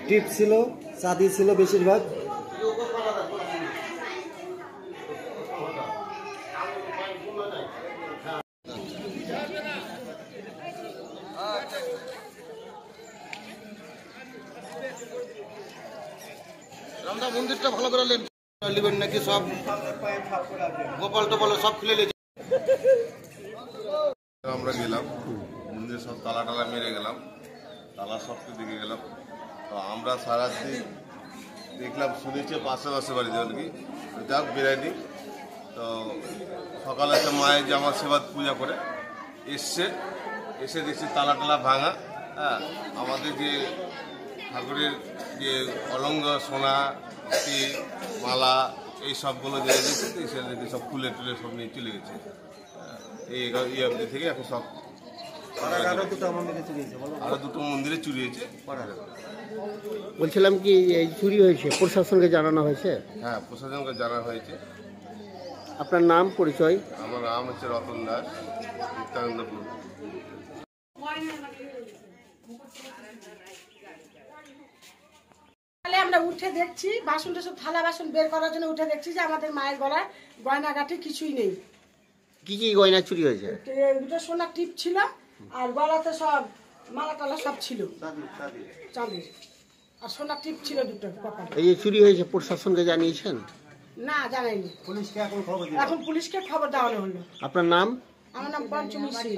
টিপ ছিল, চাঁদি ছিল বেশিরভাগ। রামদা মন্দিরটা ভালো করে নেবেন নাকি সব গোপাল টোপাল সব খুলে নিয়েছে। আমরা গেলাম মন্দিরে, সব তালা টালা মেরে গেলাম, তালা সব দিকে গেলাম। তো আমরা সারাদিন দেখলাম, শুনেছি পাশে বাড়িতে আর কি, যাক বেরায়নি। তো সকালে একটা মায়ের যে আমার সেবা পূজা করে এসে দেখছি তালা টালা ভাঙা। হ্যাঁ, আমাদের যে ঠাকুরের যে অলঙ্গ সোনা মালা এই সবগুলো যে দেখি সব খুলে টুলে সব নিয়ে চলে গেছে। এই অবধি থেকে এখন সব আরো দুটো মন্দিরে চুরি হয়েছে। বলছিলাম কি এই চুরি হয়েছে প্রশাসনকে জানানো হয়েছে? হ্যাঁ, প্রশাসনকে জানা হয়েছে। আপনার নাম পরিচয়? আমার নাম হচ্ছে রতন দাস, নিত্যানন্দপুর। আমরা উঠে দেখছি বাসন টাসন থালা বাসন বের করার জন্য উঠে দেখছি যে আমাদের মায়ের গলায় গয়নাগাটি কিছুই নেই। কি কি গয়না চুরি হয়েছে? দুটো সোনার টিপ ছিল আর গলাতে সব মালা টালা সব ছিল চাঁদির, আর সোনার টিপ ছিল দুটো কপালে। এই যে চুরি হয়েছে প্রশাসনকে জানিয়েছেন? না, জানাইনি। এখন পুলিশকে খবর দেওয়া হলো। আপনার নাম? আমার নাম পঞ্চমী সিং।